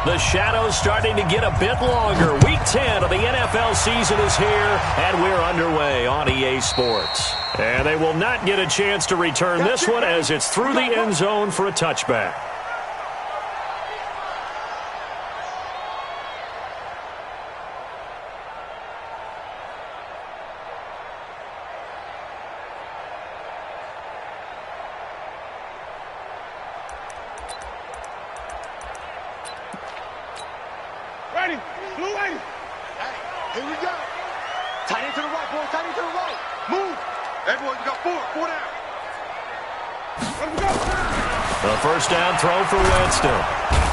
The shadow's starting to get a bit longer. Week 10 of the NFL season is here, and we're underway on EA Sports. And they will not get a chance to return this one as it's through the end zone for a touchback. Ready, blue ready. Hey, here we go. Tight end to the right, boy. Tight end to the right. Move. Everyone, you got four down. Let go. The first down throw for Winston.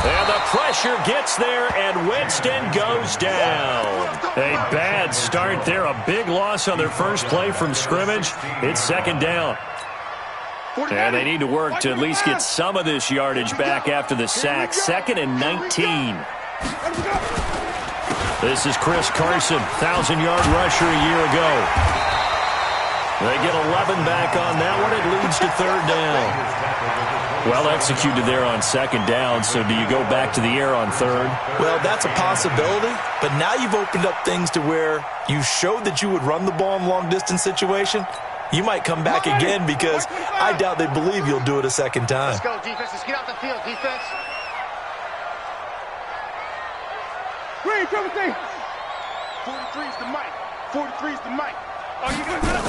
And the pressure gets there, and Winston goes down. A bad start there. A big loss on their first play from scrimmage. It's second down. And they need to work to at least get some of this yardage back after the sack. 2nd and 19. This is Chris Carson, 1,000-yard rusher a year ago. They get 11 back on that one. It leads to third down. Well executed there on second down, so do you go back to the air on third? Well, that's a possibility, but now you've opened up things to where you showed that you would run the ball in long-distance situation. You might come back again because I doubt they believe you'll do it a second time. Let's go, defense. Let's get out the field, defense. Green, Timothy. 43's the mic. 43's the mic. Oh, you got it.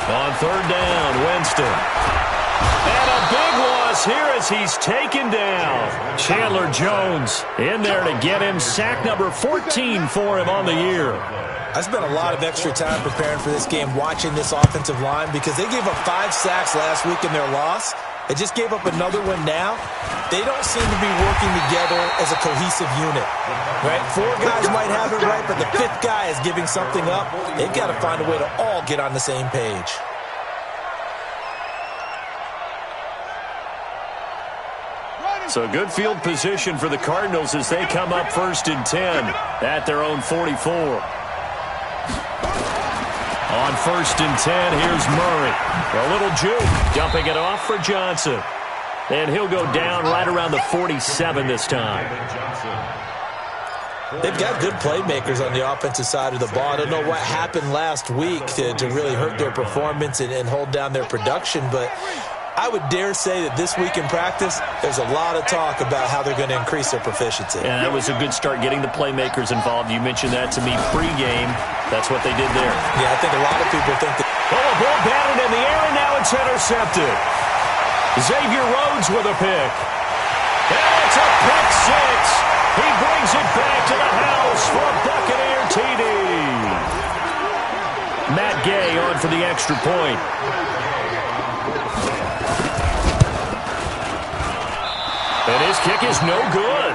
On third down, Winston. And a big loss here as he's taken down. Chandler Jones in there to get him. Sack number 14 for him on the year. I spent a lot of extra time preparing for this game watching this offensive line because they gave up 5 sacks last week in their loss. They just gave up another one now. They don't seem to be working together as a cohesive unit. Right? 4 guys might have it right, but the 5th guy is giving something up. They've got to find a way to all get on the same page. So good field position for the Cardinals as they come up 1st and 10 at their own 44. On 1st and 10, here's Murray. A little juke, dumping it off for Johnson. And he'll go down right around the 47 this time. They've got good playmakers on the offensive side of the ball. I don't know what happened last week to really hurt their performance and hold down their production, but I would dare say that this week in practice, there's a lot of talk about how they're going to increase their proficiency. And that was a good start getting the playmakers involved. You mentioned that to me pregame. That's what they did there. Yeah, I think a lot of people think that. Oh, a ball batted in the air, and now it's intercepted. Xavier Rhodes with a pick. And it's a pick 6. He brings it back to the house for a Buccaneer TD. Matt Gay on for the extra point. And his kick is no good.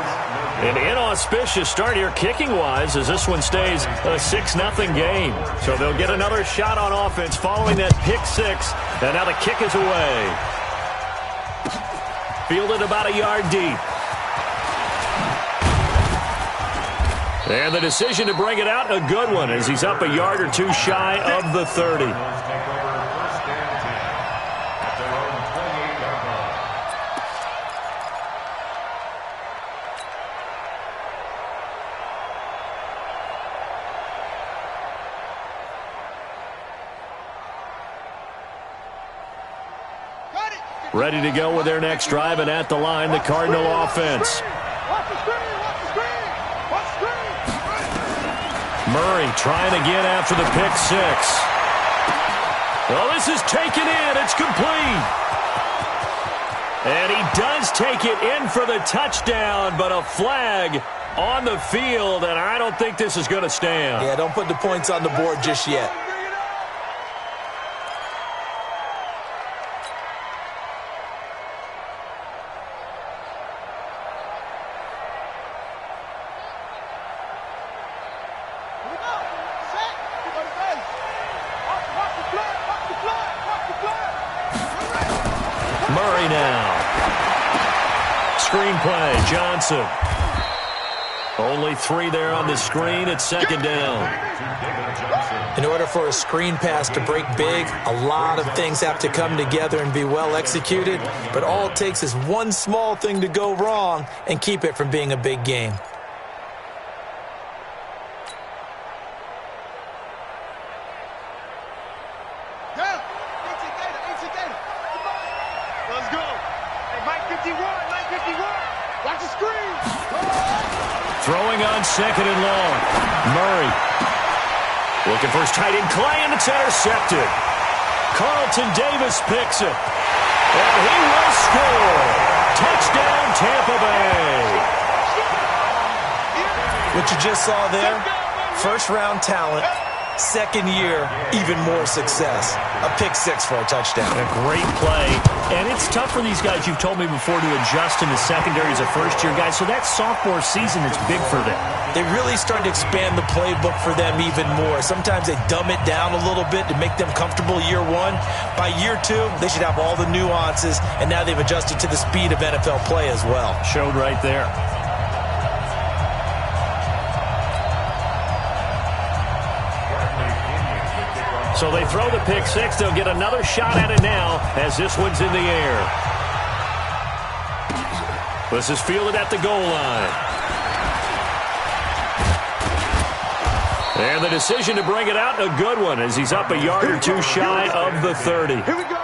An inauspicious start here kicking-wise as this one stays a 6-0 game. So they'll get another shot on offense following that pick 6. And now the kick is away. Fielded about a yard deep. And the decision to bring it out, a good one, as he's up a yard or 2 shy of the 30. Ready to go with their next drive, and at the line, the Cardinal offense. Murray trying again after the pick 6. Well, this is taken in. It's complete. And he does take it in for the touchdown, but a flag on the field, and I don't think this is going to stand. Yeah, don't put the points on the board just yet. Murray now. Screenplay, Johnson. Only 3 there on the screen at second down. In order for a screen pass to break big, a lot of things have to come together and be well executed, but all it takes is one small thing to go wrong and keep it from being a big game. Let's go. Hey, Mike 51, Mike 51. Watch the screen. Throwing on second and long. Murray. Looking for his tight end, Clay, and it's intercepted. Carlton Davis picks it. And he will score. Touchdown, Tampa Bay. What you just saw there, first-round talent, second year, even more success. A pick six for a touchdown. A great play. And it's tough for these guys, you've told me before, to adjust in the secondary as a first-year guy. So that sophomore season is big for them. They really started to expand the playbook for them even more. Sometimes they dumb it down a little bit to make them comfortable year one. By year two, they should have all the nuances, and now they've adjusted to the speed of NFL play as well. Showed right there. So they throw the pick six. They'll get another shot at it now as this one's in the air. This is fielded at the goal line. And the decision to bring it out, a good one, as he's up a yard or two shy of the 30. Here we go.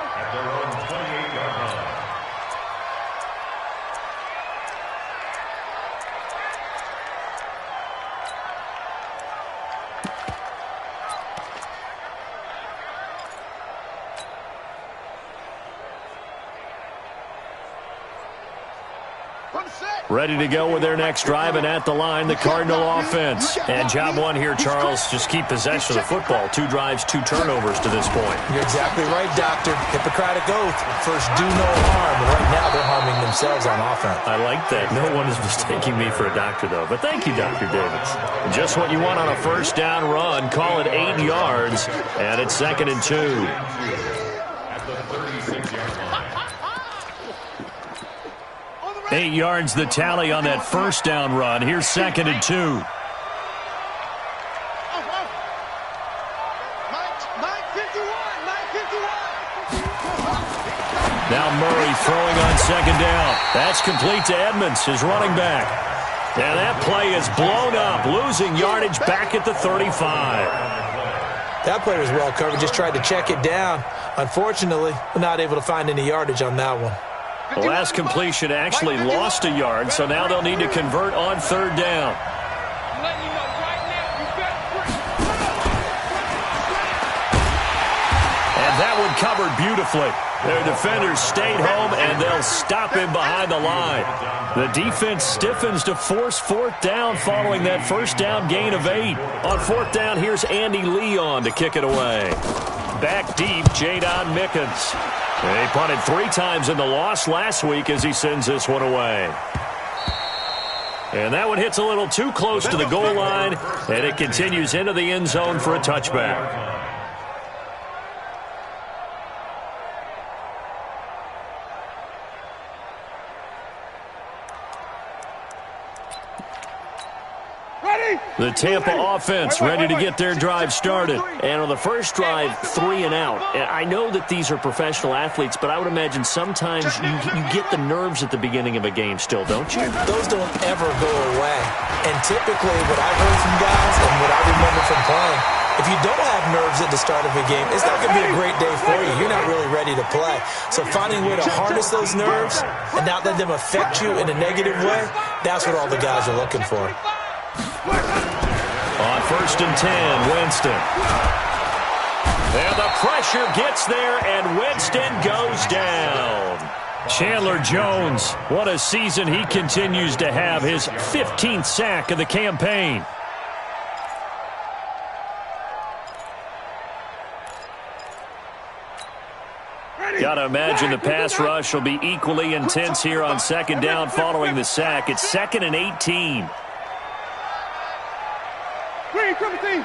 Ready to go with their next drive, and at the line, the Cardinal offense. And job one here, Charles, just keep possession of the football. 2 drives, 2 turnovers to this point. You're exactly right, Doctor. Hippocratic oath. First, do no harm. And right now, they're harming themselves on offense. I like that. No one is mistaking me for a doctor, though. But thank you, Dr. Davis. Just what you want on a first down run. Call it 8 yards, and it's 2nd and 2. 8 yards the tally on that first down run. Here's 2nd and 2. Now Murray throwing on 2nd down. That's complete to Edmonds, his running back. And that play is blown up, losing yardage back at the 35. That play was well covered, just tried to check it down. Unfortunately, not able to find any yardage on that one. The last completion actually lost a yard, so now they'll need to convert on 3rd down. And that one covered beautifully. Their defenders stayed home, and they'll stop him behind the line. The defense stiffens to force 4th down following that first down gain of 8. On 4th down, here's Andy Leon to kick it away. Back deep, Jadon Mickens. He punted 3 times in the loss last week as he sends this one away. And that one hits a little too close to the goal line, and it continues into the end zone for a touchback. The Tampa offense ready to get their drive started. And on the first drive, 3 and out. And I know that these are professional athletes, but I would imagine sometimes you get the nerves at the beginning of a game still, don't you? Those don't ever go away. And typically what I've heard from guys and what I remember from playing, if you don't have nerves at the start of a game, it's not going to be a great day for you. You're not really ready to play. So finding a way to harness those nerves and not let them affect you in a negative way, that's what all the guys are looking for. On 1st and 10, Winston. And the pressure gets there, and Winston goes down. Chandler Jones, what a season he continues to have. His 15th sack of the campaign. Gotta imagine the pass rush will be equally intense here on 2nd down following the sack. It's 2nd and 18. Mike 43.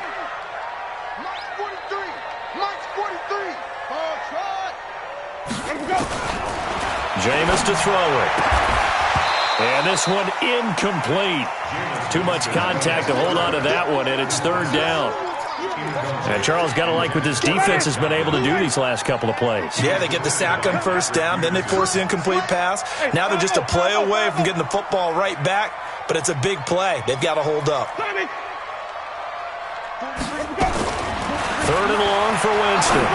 Mike 43. Ball shot. Let's go. Jameis to throw it. And this one incomplete. Too much contact to hold on to that one, and it's third down. And Charles, got to like what this defense has been able to do these last couple of plays. Yeah, they get the sack on first down, then they force the incomplete pass. Now they're just a play away from getting the football right back, but it's a big play. They've got to hold up. Third and long for Winston.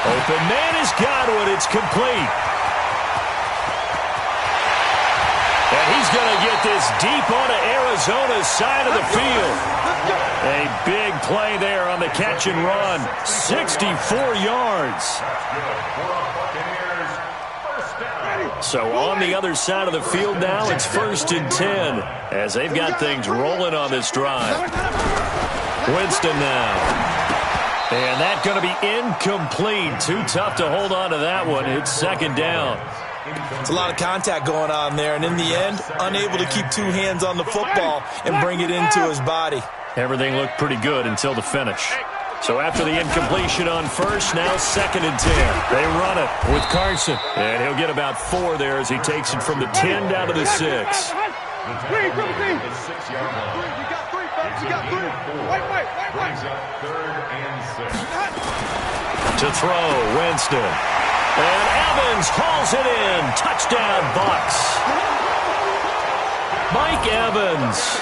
Open man is Godwin. It's complete. And he's going to get this deep onto Arizona's side of the field. A big play there on the catch and run. 64 yards. So on the other side of the field now, it's 1st and 10 as they've got things rolling on this drive. Winston now. And that's going to be incomplete. Too tough to hold on to that one. It's 2nd down. It's a lot of contact going on there, and in the end, unable to keep 2 hands on the football and bring it into his body. Everything looked pretty good until the finish. So after the incompletion on first, now 2nd and 10. They run it with Carson, and he'll get about 4 there as he takes it from the 10 down to the 6. You got 3, Wait. To throw, Winston. And Evans hauls it in. Touchdown, Bucks. Mike Evans,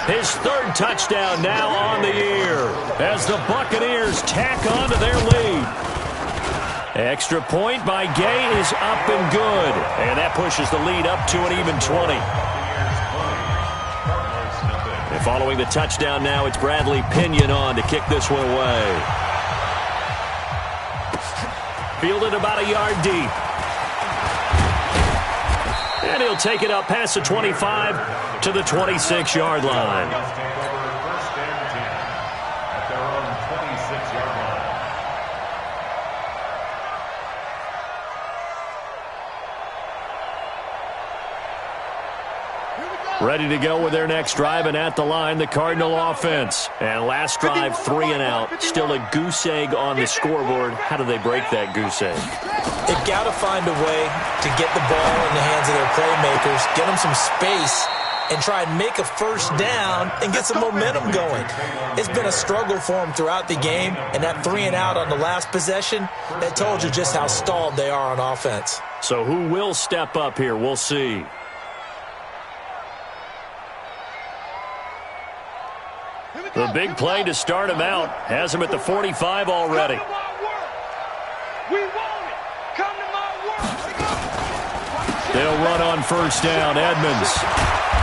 his 3rd touchdown now on the year as the Buccaneers tack on to their lead. Extra point by Gay is up and good. And that pushes the lead up to an even 20. And following the touchdown now, it's Bradley Pinion on to kick this one away. Fielded about a yard deep. And he'll take it up past the 25 to the 26-yard line. Ready to go with their next drive, and at the line, the Cardinal offense. And last drive, 3 and out. Still a goose egg on the scoreboard. How do they break that goose egg? They've got to find a way to get the ball in the hands of their playmakers, get them some space, and try and make a first down and get some momentum going. It's been a struggle for them throughout the game, and that 3 and out on the last possession, that told you just how stalled they are on offense. So who will step up here? We'll see. The big play to start him out. Has him at the 45 already. They'll run on first down. Edmonds.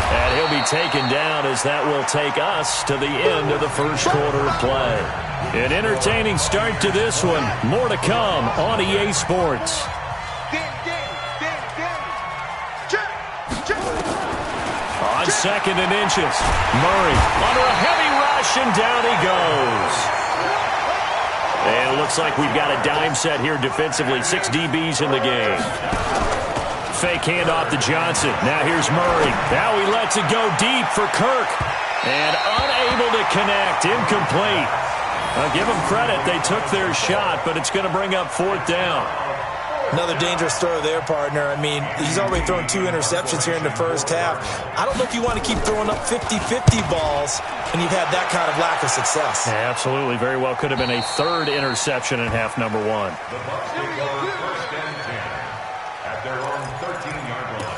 And he'll be taken down as that will take us to the end of the first quarter of play. An entertaining start to this one. More to come on EA Sports. On 2nd and inches. Murray under a heavy rush, and down he goes. And it looks like we've got a dime set here defensively. 6 DBs in the game. Fake handoff to Johnson. Now here's Murray. Now he lets it go deep for Kirk. And unable to connect. Incomplete. I'll give them credit. They took their shot, but it's going to bring up 4th down. Another dangerous throw there, partner. I mean, he's already thrown 2 interceptions here in the first half. I don't know if you want to keep throwing up 50-50 balls when you've had that kind of lack of success. Yeah, absolutely. Very well could have been a 3rd interception in half number 1. The Bucs will go 1st and 10 at their own 13-yard line.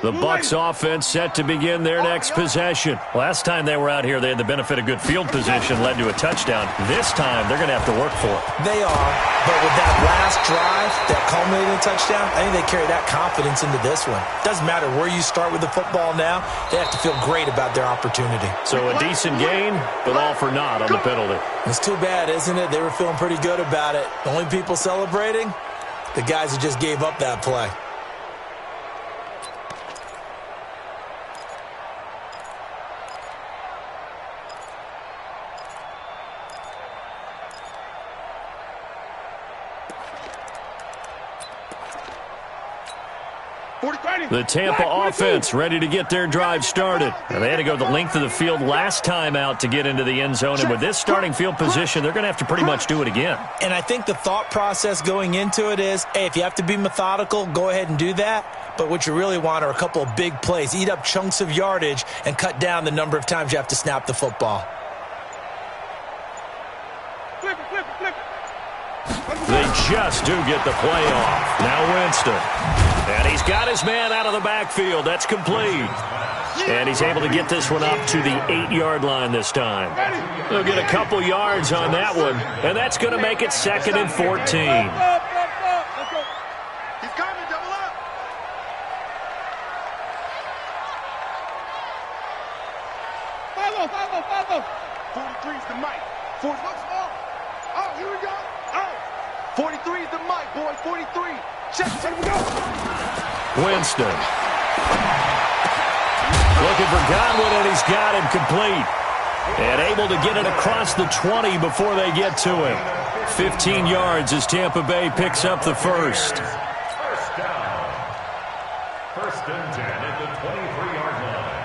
The Bucs offense set to begin their next possession. Last time they were out here, they had the benefit of good field position, led to a touchdown. This time, they're going to have to work for it. They are, but with that last drive, that culminating touchdown, I think they carry that confidence into this one. Doesn't matter where you start with the football now, they have to feel great about their opportunity. So a decent gain, but all for naught on the penalty. It's too bad, isn't it? They were feeling pretty good about it. The only people celebrating, the guys who just gave up that play. The Tampa offense ready to get their drive started. And they had to go the length of the field last time out to get into the end zone. And with this starting field position, they're going to have to pretty much do it again. And I think the thought process going into it is, hey, if you have to be methodical, go ahead and do that. But what you really want are a couple of big plays. Eat up chunks of yardage and cut down the number of times you have to snap the football. They just do get the play off. Now Winston. And he's got his man out of the backfield. That's complete. And he's able to get this one up to the 8-yard line this time. They'll get a couple yards on that one. And that's going to make it 2nd and 14. He's coming, double up. 43's the mic. 4 looks off. Oh, here we go. Oh. 43 is the mic, boy. 43. Check, we go. Winston. Looking for Godwin, and he's got him complete. And able to get it across the 20 before they get to him. 15 yards as Tampa Bay picks up the first. First down. 1st and 10 at the 23-yard line.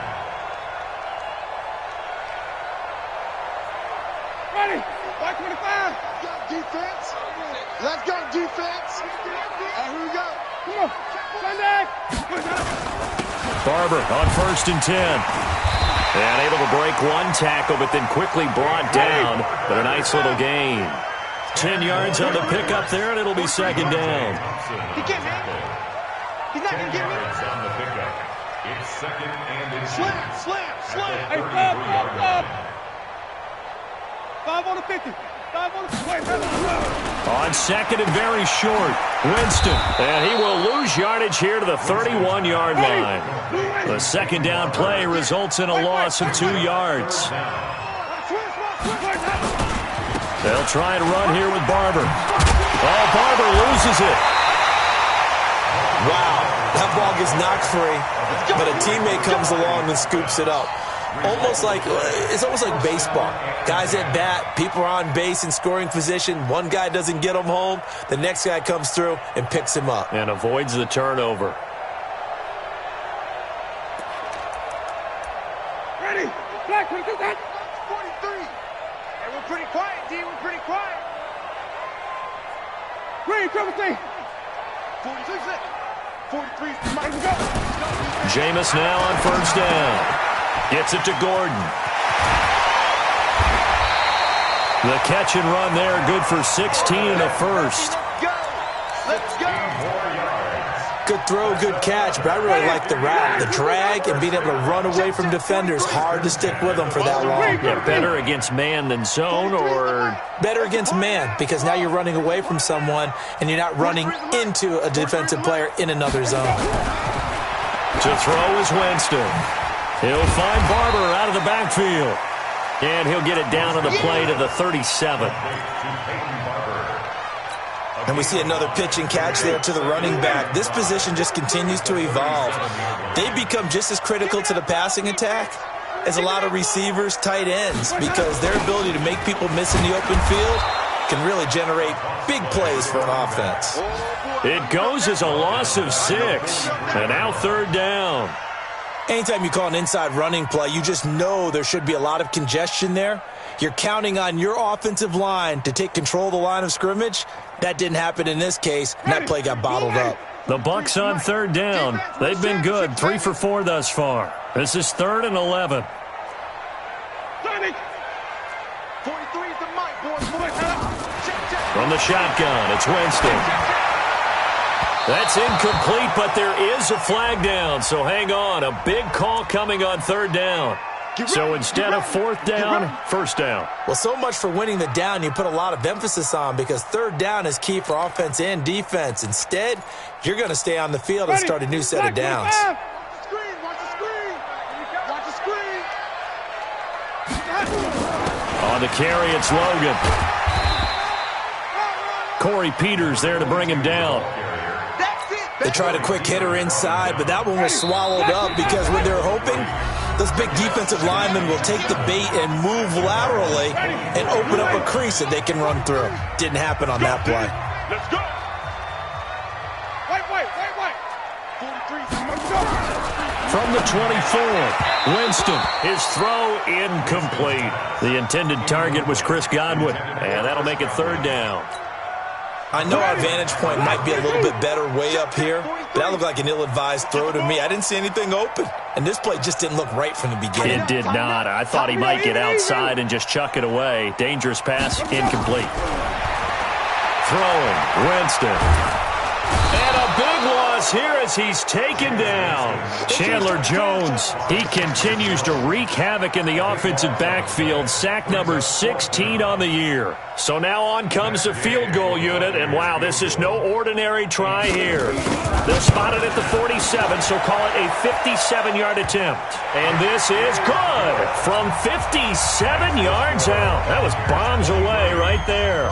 Ready. 525. Defense. Let's go, defense. And here we go. Come on. Sunday. Barber on 1st and 10. And able to break one tackle, but then quickly brought down. But a nice little gain. 10 yards on the pickup there, and it'll be 2nd down. He can't hang. He's not going to get me. On the pickup. It's 2nd and inches. Slam. Hey, stop. 5 on the 50. 5 on the 50. On 2nd and very short, Winston. And he will lose yardage here to the 31-yard line. The 2nd down play results in a loss of 2 yards. They'll try and run here with Barber. Oh, Barber loses it. Wow, that ball gets knocked free, but a teammate comes along and scoops it up. It's almost like baseball. Guys at bat, people are on base in scoring position. One guy doesn't get him home. The next guy comes through and picks him up. And avoids the turnover. Ready. Black, 43. Hey, we're pretty quiet, D. We're pretty quiet. Green, 43. 43. Jameis now on 1st down. Gets it to Gordon. The catch and run there, good for 16 and a first. Let's go. Good throw, good catch, but I really like the route. The drag and being able to run away from defenders, hard to stick with them for that long. Yeah, better against man than zone, or? Better against man, because now you're running away from someone and you're not running into a defensive player in another zone. To throw is Winston. He'll find Barber out of the backfield. And he'll get it down on the play to the 37. And we see another pitch and catch there to the running back. This position just continues to evolve. They become just as critical to the passing attack as a lot of receivers, tight ends, because their ability to make people miss in the open field can really generate big plays for an offense. It goes as a loss of 6. And now 3rd down. Anytime you call an inside running play, you just know there should be a lot of congestion there. You're counting on your offensive line to take control of the line of scrimmage. That didn't happen in this case, and that play got bottled up. The Bucs on 3rd down. They've been good, 3 for 4 thus far. This is 3rd and 11. 43 is the mic, boys. From the shotgun, it's Winston. That's incomplete, but there is a flag down, so hang on. A big call coming on 3rd down. So instead of 4th down, 1st down. Well, so much for winning the down you put a lot of emphasis on, because 3rd down is key for offense and defense. Instead, you're going to stay on the field and start a new set of downs. Watch the screen. On the carry, it's Logan. Corey Peters there to bring him down. They tried a quick hitter inside, but that one was swallowed up because when they're hoping, those big defensive linemen will take the bait and move laterally and open up a crease that they can run through. Didn't happen on that play. Let's go. Wait. From the 24, Winston, his throw incomplete. The intended target was Chris Godwin, and that'll make it third down. I know our vantage point might be a little bit better way up here, but that looked like an ill-advised throw to me. I didn't see anything open, and this play just didn't look right from the beginning. It did not. I thought he might get outside and just chuck it away. Dangerous pass, incomplete. Throwing, Winston. And a big loss here as he's taken down. Chandler Jones, he continues to wreak havoc in the offensive backfield. Sack number 16 on the year. So now on comes the field goal unit, and wow, this is no ordinary try here. They're spotted at the 47, so call it a 57-yard attempt. And this is good from 57 yards out. That was bombs away right there.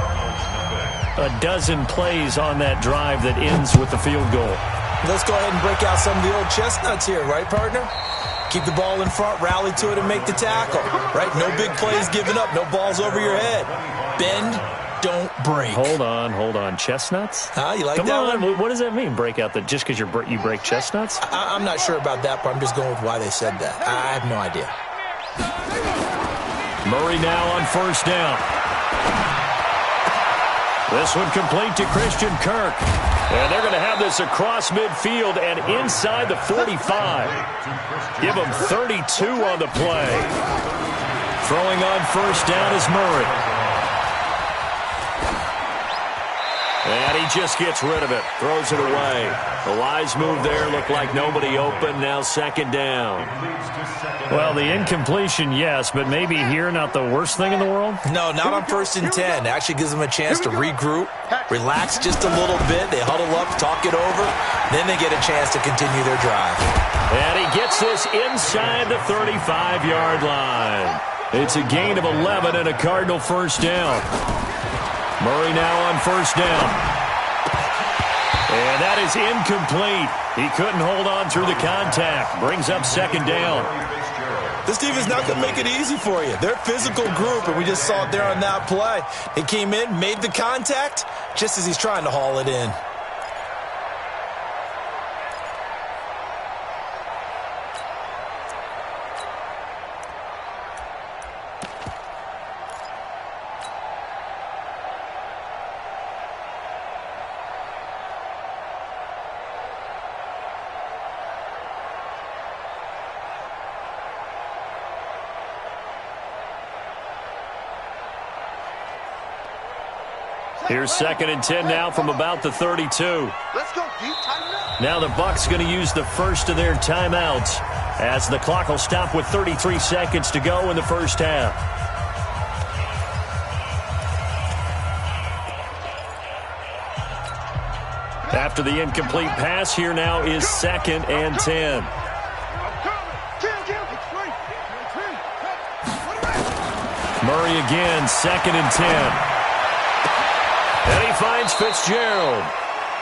A dozen plays on that drive that ends with the field goal. Let's go ahead and break out some of the old chestnuts here, right, partner? Keep the ball in front, rally to it, and make the tackle, right? No big plays given up, no balls over your head. Bend, don't break. Hold on. Chestnuts? You like that one? What does that mean, break out? Just because you break chestnuts? I'm not sure about that, but I'm just going with why they said that. I have no idea. Murray now on first down. This one complete to Christian Kirk. And they're going to have this across midfield and inside the 45. Give them 32 on the play. Throwing on first down is Murray. And he just gets rid of it. Throws it away. The wise move there. Looked like nobody open. Now second down. Well, the incompletion, yes, but maybe here not the worst thing in the world? No, not on 1st and 10. Actually gives them a chance to regroup, relax just a little bit. They huddle up, talk it over. Then they get a chance to continue their drive. And he gets this inside the 35-yard line. It's a gain of 11 and a Cardinal first down. Murray now on first down. And that is incomplete. He couldn't hold on through the contact. Brings up second down. This defense not going to make it easy for you. They're a physical group, and we just saw it there on that play. He came in, made the contact, just as he's trying to haul it in. Here's 2nd and 10 now from about the 32. Let's go deep, tighten up. Now the Bucs going to use the first of their timeouts as the clock will stop with 33 seconds to go in the first half. After the incomplete pass, here now is 2nd and 10. Murray again, 2nd and 10. And he finds Fitzgerald.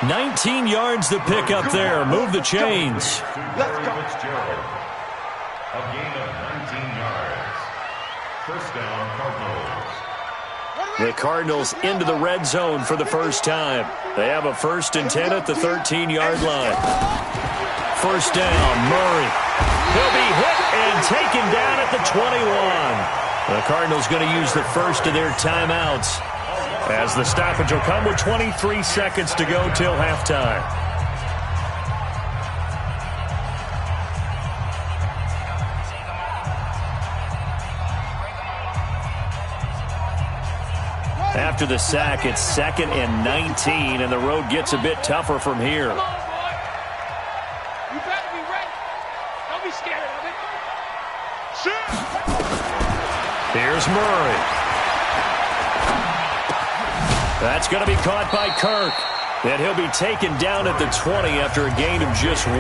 19 yards to pick up there. Move the chains. Let's go. Fitzgerald. A gain of 19 yards. First down, Cardinals. The Cardinals into the red zone for the first time. They have a 1st and 10 at the 13-yard line. First down, Murray. He'll be hit and taken down at the 21. The Cardinals going to use the first of their timeouts, as the stoppage will come with 23 seconds to go till halftime. After the sack, it's 2nd and 19, and the road gets a bit tougher from here. Come on, boy. You better be ready. Don't be scared of it. Shoot. Here's Murray. That's going to be caught by Kirk. And he'll be taken down at the 20 after a gain of just 1.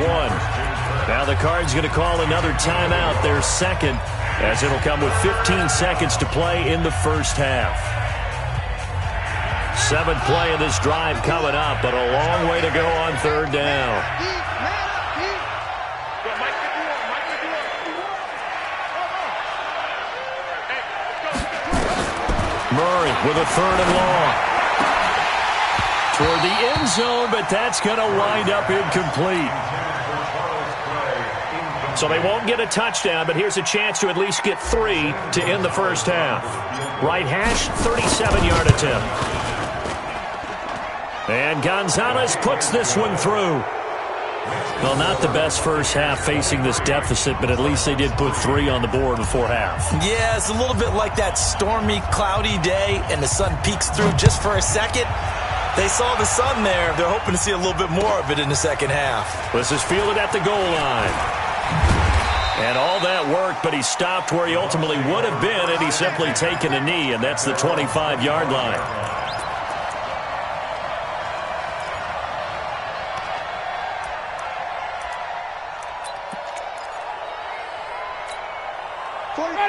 Now the Cards going to call another timeout, their second, as it'll come with 15 seconds to play in the first half. 7th play of this drive coming up, but a long way to go on 3rd down. Murray with a 3rd and long. Toward the end zone, but that's going to wind up incomplete. So they won't get a touchdown, but here's a chance to at least get 3 to end the first half. Right hash, 37-yard attempt. And Gonzalez puts this one through. Well, not the best first half facing this deficit, but at least they did put 3 on the board before half. Yeah, it's a little bit like that stormy, cloudy day, and the sun peeks through just for a second. They saw the sun there. They're hoping to see a little bit more of it in the second half. This is fielded at the goal line. And all that worked, but he stopped where he ultimately would have been had he simply taken a knee, and that's the 25-yard line.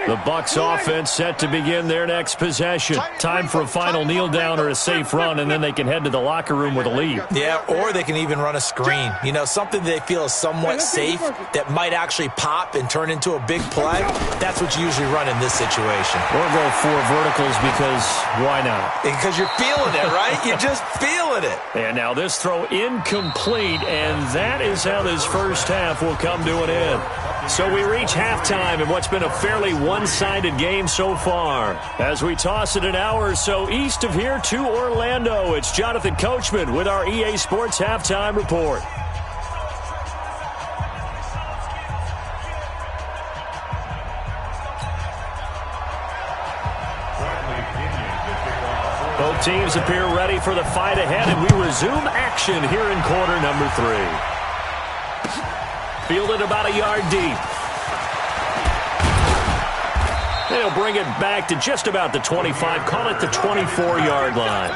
The Bucs offense set to begin their next possession. Time for a final kneel down or a safe run, and then they can head to the locker room with a lead. Yeah, or they can even run a screen. You know, something they feel is somewhat safe that might actually pop and turn into a big play. That's what you usually run in this situation. Or go 4 verticals because why not? Because you're feeling it, right? You're just feeling it. And now this throw incomplete, and that is how this first half will come to an end. So we reach halftime in what's been a fairly one-sided game so far. As we toss it an hour or so east of here to Orlando, it's Jonathan Coachman with our EA Sports Halftime Report. Both teams appear ready for the fight ahead, and we resume action here in quarter number 3. Fielded about a yard deep. They'll bring it back to just about the 25, call it the 24-yard line.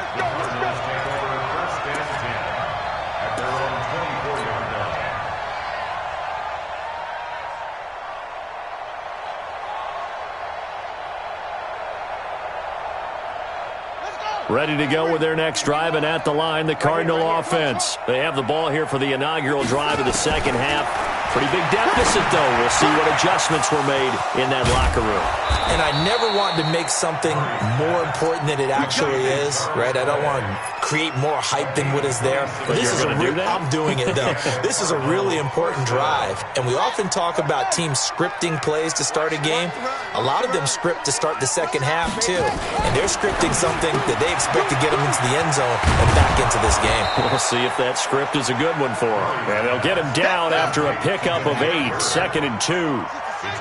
Ready to go with their next drive, and at the line, the Cardinal offense. They have the ball here for the inaugural drive of the second half. Pretty big deficit, though. We'll see what adjustments were made in that locker room. And I never want to make something more important than it actually is, right? I don't want to create more hype than what is there. But this is I'm doing it, though. This is a really important drive, and we often talk about teams scripting plays to start a game. A lot of them script to start the second half, too. And they're scripting something that they expect to get them into the end zone and back into this game. We'll see if that script is a good one for them. And they'll get him down after a pickup of 8, 2nd and 2.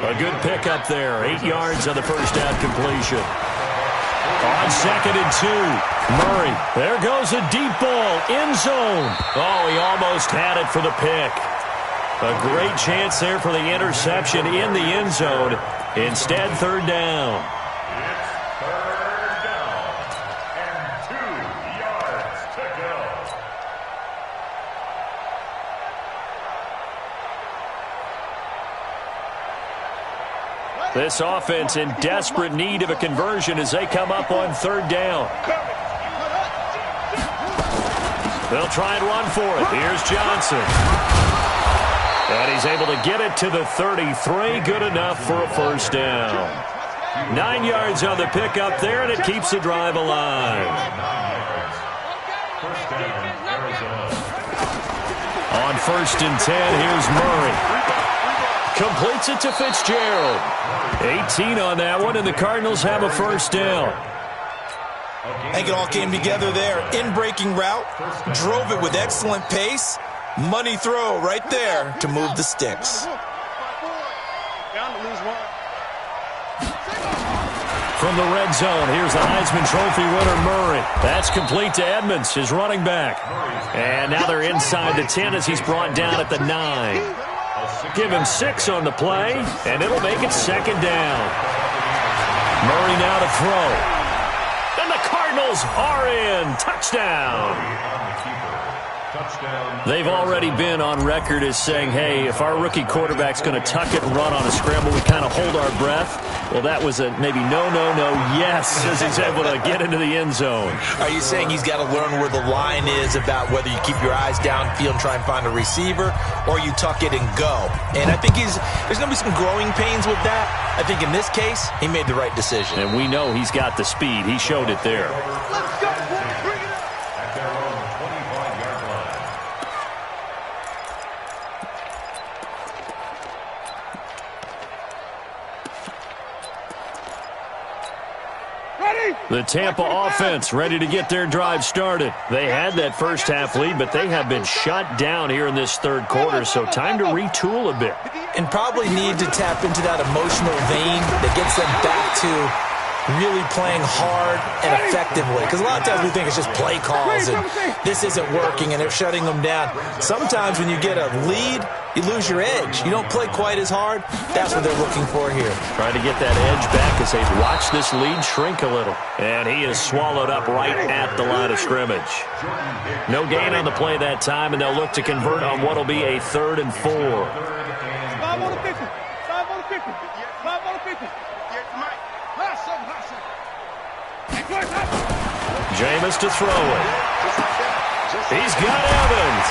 A good pickup there, 8 yards on the first down completion. On 2nd and 2, Murray. There goes a deep ball, end zone. Oh, he almost had it for the pick. A great chance there for the interception in the end zone. Instead, 3rd down. It's 3rd down and 2 yards to go. This offense in desperate need of a conversion as they come up on 3rd down. They'll try and run for it. Here's Johnson. And he's able to get it to the 33. Good enough for a first down. 9 yards on the pickup there, and it keeps the drive alive. First down, Arizona. On 1st and 10, here's Murray. Completes it to Fitzgerald. 18 on that one, and the Cardinals have a first down. I think it all came together there. In-breaking route, drove it with excellent pace. Money throw right there to move the sticks. From the red zone, here's the Heisman Trophy winner, Murray. That's complete to Edmonds, his running back. And now they're inside the 10 as he's brought down at the 9. Give him 6 on the play, and it'll make it 2nd down. Murray now to throw. And the Cardinals are in. Touchdown. They've already been on record as saying, hey, if our rookie quarterback's going to tuck it and run on a scramble, we kind of hold our breath. Well, that was a maybe no, yes, as he's able to get into the end zone. Are you saying he's got to learn where the line is about whether you keep your eyes downfield and try and find a receiver, or you tuck it and go? And I think there's going to be some growing pains with that. I think in this case, he made the right decision. And we know he's got the speed. He showed it there. Let's go, boy. Bring it up. At their own 25-yard line. The Tampa offense ready to get their drive started. They had that first half lead, but they have been shut down here in this third quarter, so time to retool a bit. And probably need to tap into that emotional vein that gets them back to really playing hard and effectively. Because a lot of times we think it's just play calls and this isn't working and they're shutting them down. Sometimes when you get a lead, you lose your edge. You don't play quite as hard. That's what they're looking for here. Trying to get that edge back as they watch this lead shrink a little. And he is swallowed up right at the line of scrimmage. No gain on the play that time, and they'll look to convert on what will be a 3rd and 4. 5 on the 50. 5 on the 50. 5 on the 50. Jameis to throw it. He's got Evans.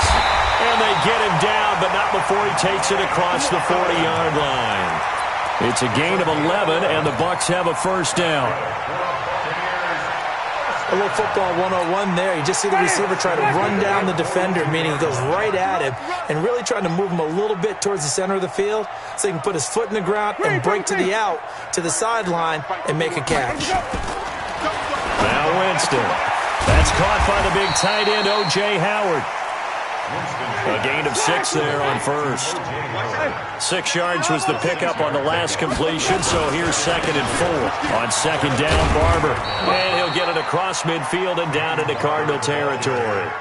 And they get him down, but not before he takes it across the 40-yard line. It's a gain of 11, and the Bucs have a first down. A little football 101 there. You just see the receiver try to run down the defender, meaning he goes right at him and really trying to move him a little bit towards the center of the field so he can put his foot in the ground and break to the out, to the sideline, and make a catch. Now Winston. That's caught by the big tight end, O.J. Howard. A gain of 6 there on first. 6 yards was the pickup on the last completion, so here's 2nd and 4. On 2nd down, Barber. And he'll get it across midfield and down into Cardinal territory.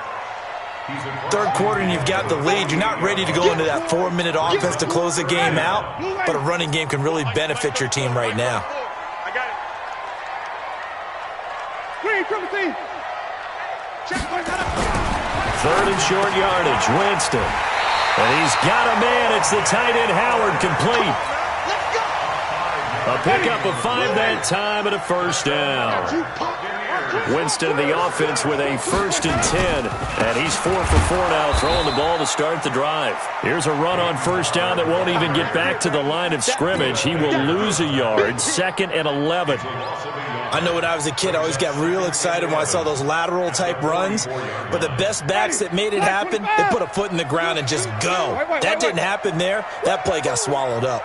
Third quarter and you've got the lead. You're not ready to go into that 4-minute offense to close the game out, but a running game can really benefit your team right now. I got it. Triple team. Third and short yardage, Winston. And he's got a man. It's the tight end, Howard, complete. A pickup of 5 that time and a first down. Winston in the offense with a 1st and 10. And he's 4 for 4 now, throwing the ball to start the drive. Here's a run on first down that won't even get back to the line of scrimmage. He will lose a yard, 2nd and 11. I know when I was a kid, I always got real excited when I saw those lateral-type runs. But the best backs that made it happen, they put a foot in the ground and just go. That didn't happen there. That play got swallowed up.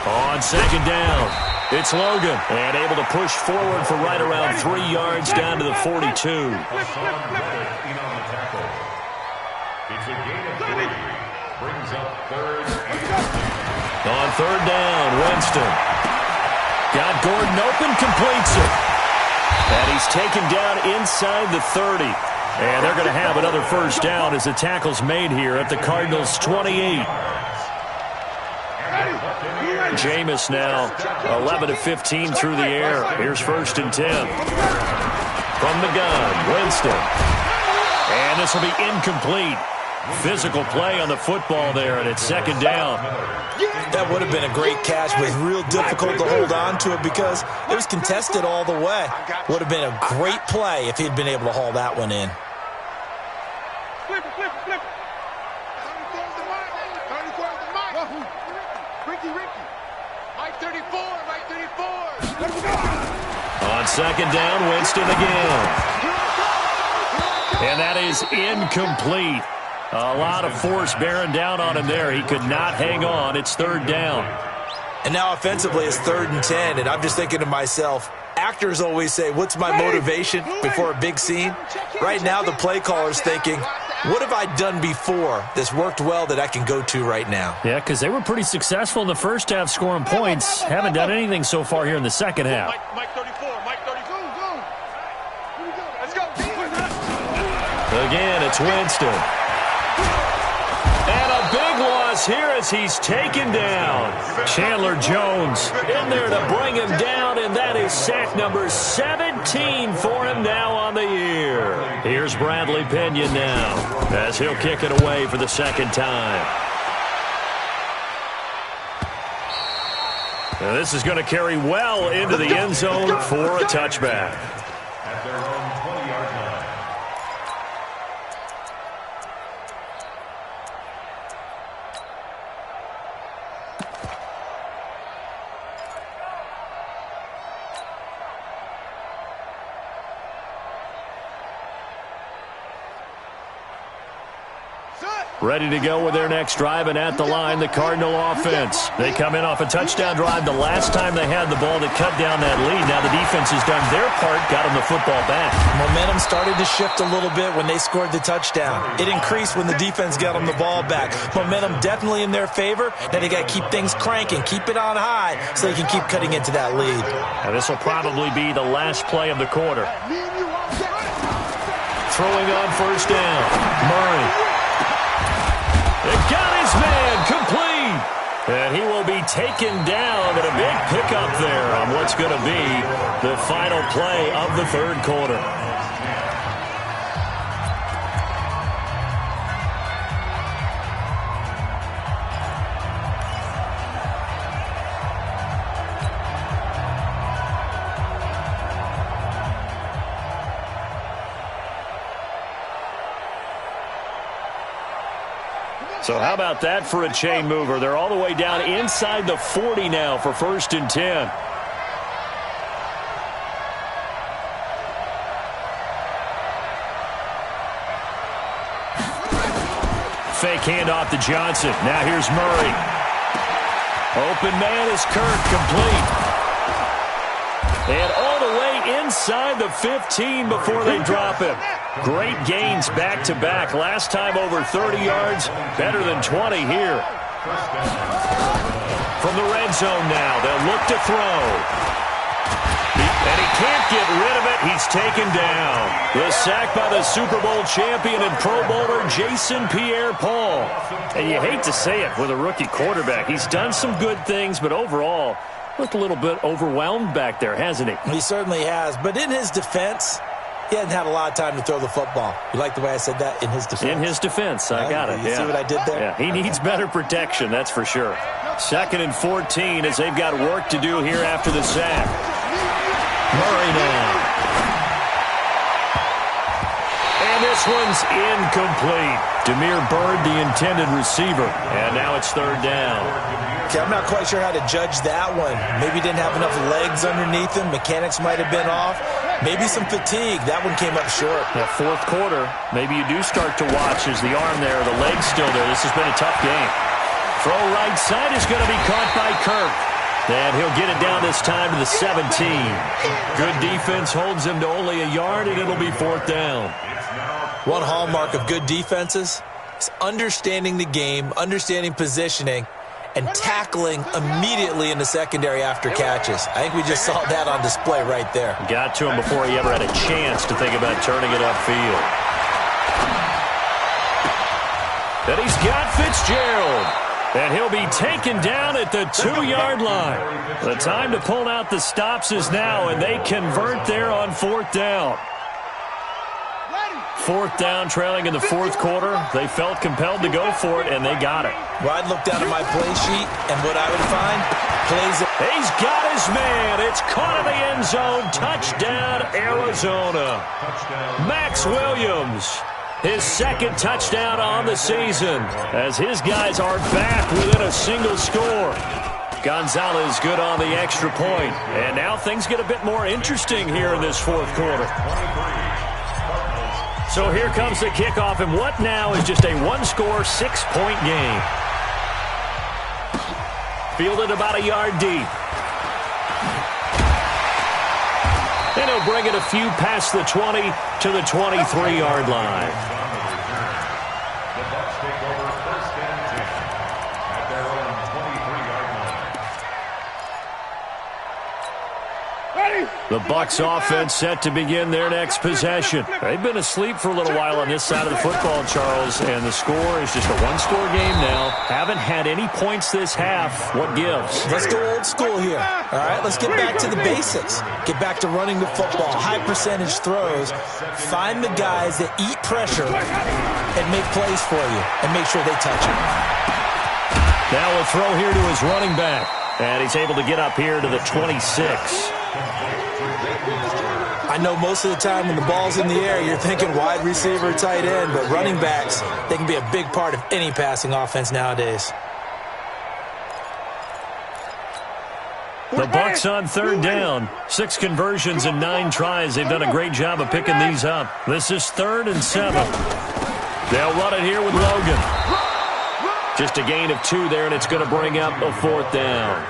On 2nd down, it's Logan. And able to push forward for right around 3 yards down to the 42. It's a gain of 3. Brings up 3rd and 10. On 3rd down, Winston. Got Gordon open, completes it. And he's taken down inside the 30. And they're going to have another first down as the tackle's made here at the Cardinals' 28. Jameis now 11 of 15 through the air. Here's 1st and 10. From the gun, Winston. And this will be incomplete. Physical play on the football there, and it's 2nd down. That would have been a great catch, but real difficult to hold on to it because it was contested all the way. Would have been a great play if he'd been able to haul that one in. Flip it. Ricky. Mike 34. On 2nd down, Winston again. And that is incomplete. A lot of force bearing down on him there. He could not hang on. It's 3rd down. And now offensively it's 3rd and 10, and I'm just thinking to myself, actors always say, what's my motivation before a big scene? Right now the play caller's thinking, what have I done before that's worked well that I can go to right now? Yeah, because they were pretty successful in the first half scoring points. Haven't done anything so far here in the second half. Mike 34. Let's go. Again, it's Winston. And a big loss here as he's taken down. Chandler Jones in there to bring him down, and that is sack number 17 for him now on the year. Here's Bradley Pinion now as he'll kick it away for the 2nd time. Now this is going to carry well into the end zone for a touchback. At their own 20-yard line. Ready to go with their next drive, and at the line, the Cardinal offense. They come in off a touchdown drive the last time they had the ball to cut down that lead. Now the defense has done their part, got them the football back. Momentum started to shift a little bit when they scored the touchdown. It increased when the defense got them the ball back. Momentum definitely in their favor. Now they got to keep things cranking, keep it on high so they can keep cutting into that lead. And this will probably be the last play of the quarter. Throwing on first down, Murray. It got his man complete. And he will be taken down, but a big pickup there on what's going to be the final play of the third quarter. So how about that for a chain mover? They're all the way down inside the 40 now for 1st and 10. Fake handoff to Johnson. Now here's Murray. Open man is Kirk, complete. And all the way inside the 15 before they drop him. Great gains back-to-back. Last time over 30 yards, better than 20 here. From the red zone now, they'll look to throw. And he can't get rid of it. He's taken down. The sack by the Super Bowl champion and Pro Bowler Jason Pierre-Paul. And you hate to say it with a rookie quarterback. He's done some good things, but overall, looked a little bit overwhelmed back there, hasn't he? He certainly has. But in his defense, he hasn't had a lot of time to throw the football. You like the way I said that? In his defense. In his defense. I got it. You see what I did there? Yeah, he needs better protection, that's for sure. 2nd and 14 as they've got work to do here after the sack. Murray now. And this one's incomplete. Damiere Byrd, the intended receiver. And now it's 3rd down. Okay, I'm not quite sure how to judge that one. Maybe he didn't have enough legs underneath him. Mechanics might have been off. Maybe some fatigue. That one came up short. That 4th quarter, maybe you do start to watch as the arm there, the leg's still there. This has been a tough game. Throw right side is going to be caught by Kirk. And he'll get it down this time to the 17. Good defense holds him to only a yard, and it'll be 4th down. One hallmark of good defenses is understanding the game, understanding positioning, and tackling immediately in the secondary after catches. I think we just saw that on display right there. Got to him before he ever had a chance to think about turning it upfield. And he's got Fitzgerald. And he'll be taken down at the 2-yard line. The time to pull out the stops is now, and they convert there on 4th down. 4th down, trailing in the 4th quarter. They felt compelled to go for it, and they got it. Well, I'd look down at my play sheet, and what I would find, plays. He's got his man. It's caught in the end zone. Touchdown, Arizona. Max Williams, his 2nd touchdown on the season, as his guys are back within a single score. Gonzalez good on the extra point. And now things get a bit more interesting here in this 4th quarter. So here comes the kickoff, and what now is just a 1-score, 6-point game. Fielded about a yard deep. And he'll bring it a few past the 20 to the 23-yard line. The Bucs take over 1st and 10 at their own 23-yard line. The Bucs offense set to begin their next possession. They've been asleep for a little while on this side of the football, Charles, and the score is just a 1-score game now. Haven't had any points this half. What gives? Let's go old school here. All right, let's get back to the basics. Get back to running the football, high percentage throws. Find the guys that eat pressure and make plays for you, and make sure they touch it. Now a throw here to his running back, and he's able to get up here to the 26. I know most of the time when the ball's in the air, you're thinking wide receiver, tight end, but running backs, they can be a big part of any passing offense nowadays. The Bucs on 3rd down. 6 conversions and 9 tries. They've done a great job of picking these up. This is 3rd and 7. They'll run it here with Logan. Just a gain of 2 there, and it's going to bring up a 4th down.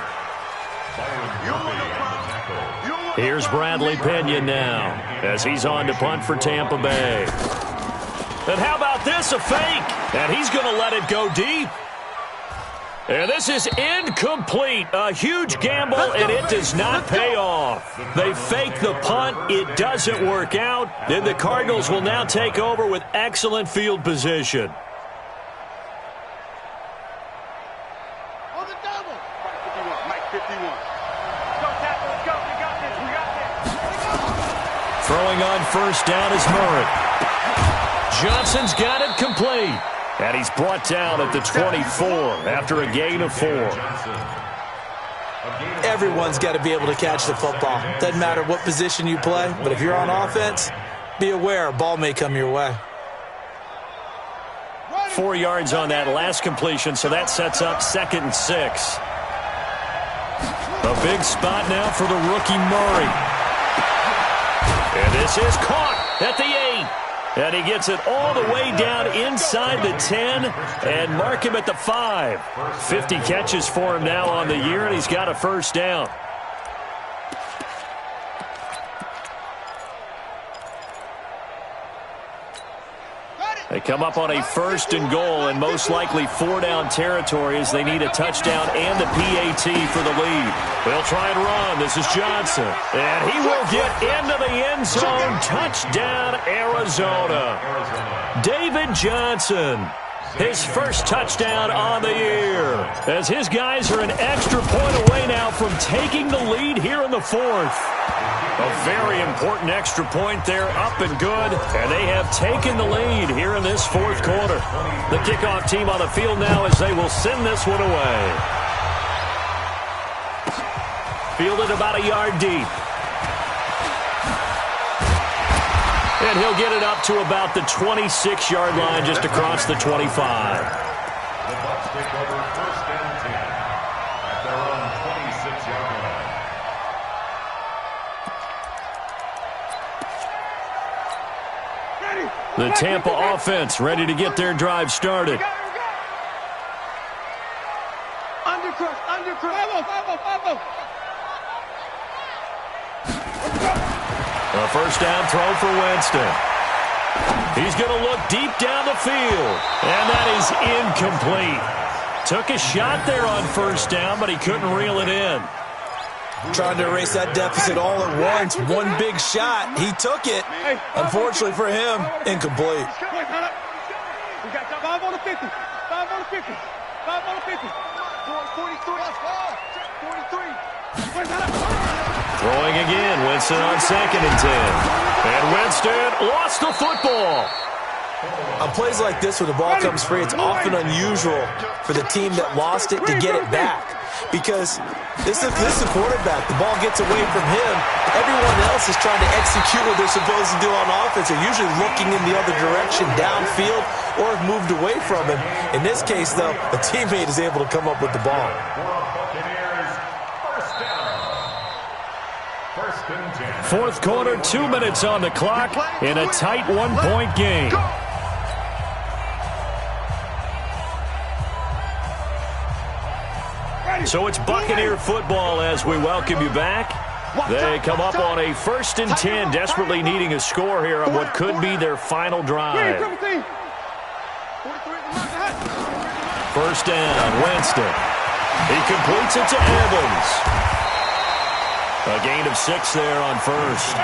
Here's Bradley Pena now as he's on to punt for Tampa Bay. And how about this, a fake? And he's going to let it go deep. And this is incomplete. A huge gamble, and it does not pay off. They fake the punt. It doesn't work out. Then the Cardinals will now take over with excellent field position. On the double. 51, Mike 51. Let's go, tackle. Let's go. We got this. We got this. Throwing on 1st down is Murray. Johnson's got it complete. And he's brought down at the 24 after a gain of 4. Everyone's got to be able to catch the football. Doesn't matter what position you play, but if you're on offense, be aware a ball may come your way. 4 yards on that last completion, so that sets up 2nd and 6. A big spot now for the rookie Murray. And this is caught at the 8. And he gets it all the way down inside the 10 and mark him at the 5. 50 catches for him now on the year, and he's got a 1st down. They come up on a 1st and goal, and most likely 4-down territory as they need a touchdown and the PAT for the lead. They'll try and run. This is Johnson. And he will get into the end zone. Touchdown, Arizona. David Johnson, his 1st touchdown on the year, as his guys are an extra point away now from taking the lead here in the 4th. A very important extra point there, up and good, and they have taken the lead here in this 4th quarter. The kickoff team on the field now as they will send this one away. Fielded about a yard deep. And he'll get it up to about the 26-yard line, just across the 25. The Bucs take over 1st and 10 at their own 26-yard line. The Tampa offense ready to get their drive started. A 1st down throw for Winston. He's going to look deep down the field. And that is incomplete. Took a shot there on 1st down, but he couldn't reel it in. Trying to erase that deficit all at once. One big shot. He took it. Unfortunately for him, incomplete. We got 5 on the 50. 5 on the 50. 5 on the 50. 43. 43. Throwing again. Winston on 2nd and 10. And Winston lost the football. On plays like this, when the ball comes free, it's often unusual for the team that lost it to get it back. Because this is the quarterback. The ball gets away from him. Everyone else is trying to execute what they're supposed to do on offense. They're usually looking in the other direction, downfield, or have moved away from him. In this case, though, a teammate is able to come up with the ball. Buccaneers, 1st down. 1st and 10. 4th quarter, 2 minutes on the clock in a tight 1-point game. So it's Buccaneer football as we welcome you back. They come up on a 1st and 10, desperately needing a score here on what could be their final drive. 1st down, Winston. He completes it to Evans. A gain of 6 there on 1st.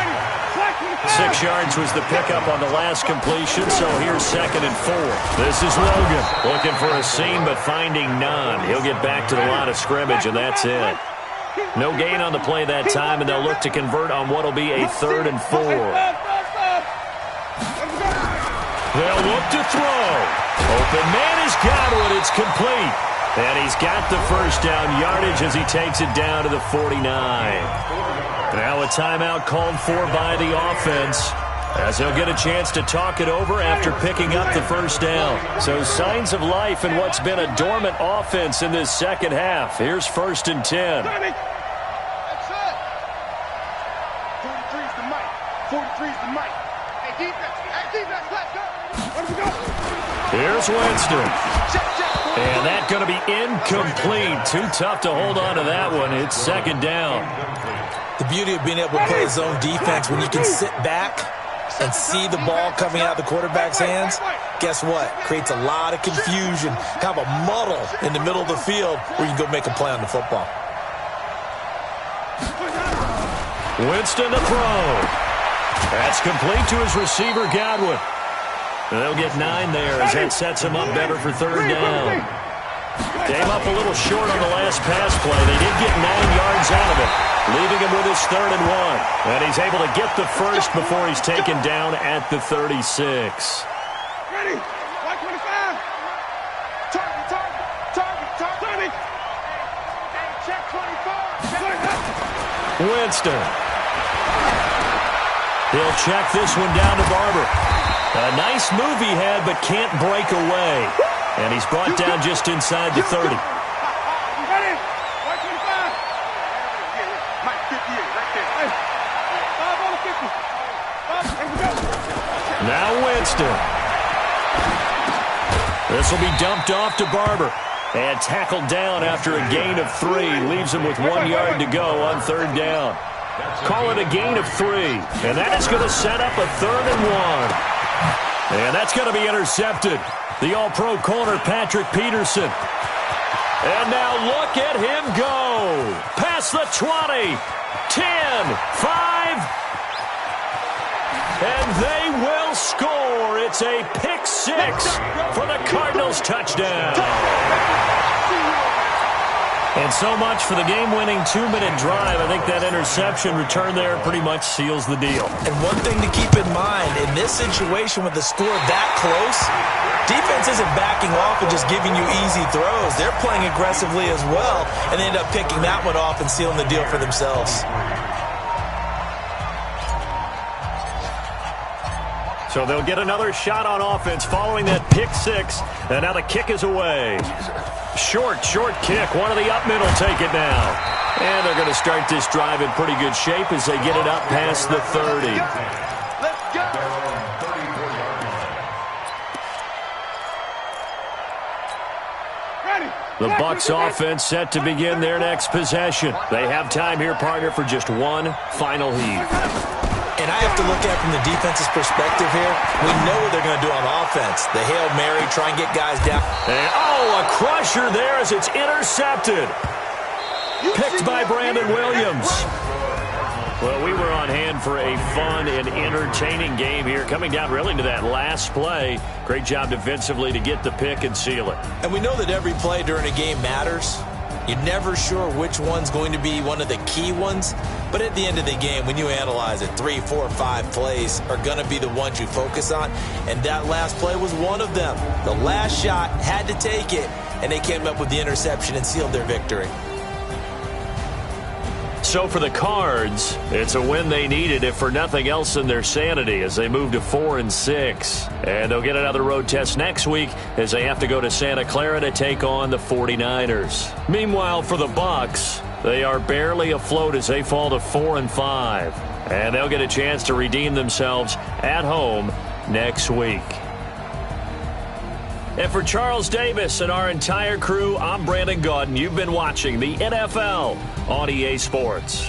6 yards was the pickup on the last completion, so here's 2nd and 4. This is Logan looking for a seam but finding none. He'll get back to the line of scrimmage, and that's it. No gain on the play that time, and they'll look to convert on what will be a 3rd and 4. They'll look to throw. Open man has got it. It's complete. And he's got the 1st down yardage as he takes it down to the 49. Now a timeout called for by the offense, as they'll get a chance to talk it over after picking up the 1st down. So signs of life in what's been a dormant offense in this 2nd half. Here's 1st and 10. That's it. 43's the mic. 43's the mic. Hey, defense, let's go. Where do we go? Here's Winston. And that's going to be incomplete. Too tough to hold on to that one. It's second down. The beauty of being able to play zone defense when you can sit back and see the ball coming out of the quarterback's hands, guess what? Creates a lot of confusion, kind of a muddle in the middle of the field where you can go make a play on the football. Winston to throw. That's complete to his receiver, Godwin. They'll get 9 there as that sets him up better for third down. Came up a little short on the last pass play. They did get 9 yards out of it, leaving him with his 3rd and 1. And he's able to get the first before he's taken down at the 36. Ready? 125. Target. Check 24. Winston. He'll check this one down to Barber. A nice move he had, but can't break away. And he's brought down just inside the 30. Ready? 125. Mike, 58, right there. Hey, 5 on the 50. 5, here we go. Now Winston. This will be dumped off to Barber. And tackled down after a gain of 3. Leaves him with 1 yard to go on third down. Call it a gain of 3. And that is going to set up a 3rd and 1. And that's going to be intercepted. The all-pro corner, Patrick Peterson. And now look at him go. Past the 20, 10, 5. And they will score. It's a pick 6 for the Cardinals touchdown. And so much for the game-winning 2-minute drive. I think that interception return there pretty much seals the deal. And one thing to keep in mind, in this situation with the score that close, defense isn't backing off and just giving you easy throws. They're playing aggressively as well, and they end up picking that one off and sealing the deal for themselves. So they'll get another shot on offense following that pick 6. And now the kick is away. Short kick. One of the up mid will take it now. And they're going to start this drive in pretty good shape as they get it up past the 30. Let's go. Ready? The Bucs offense set to begin their next possession. They have time here, partner, for just one final heave. And I have to look at it from the defense's perspective here. We know what they're going to do on offense. The Hail Mary, try and get guys down. And, a crusher there as it's intercepted. Picked by Brandon Williams. Well, we were on hand for a fun and entertaining game here. Coming down really to that last play. Great job defensively to get the pick and seal it. And we know that every play during a game matters. You're never sure which one's going to be one of the key ones. But at the end of the game, when you analyze it, 3, 4, 5 plays are going to be the ones you focus on. And that last play was one of them. The last shot had to take it, and they came up with the interception and sealed their victory. So for the Cards, it's a win they needed, if for nothing else than their sanity, as they move to 4-6. And they'll get another road test next week as they have to go to Santa Clara to take on the 49ers. Meanwhile, for the Bucs, they are barely afloat as they fall to 4-5. And they'll get a chance to redeem themselves at home next week. And for Charles Davis and our entire crew, I'm Brandon Gaudin. You've been watching the NFL on EA Sports.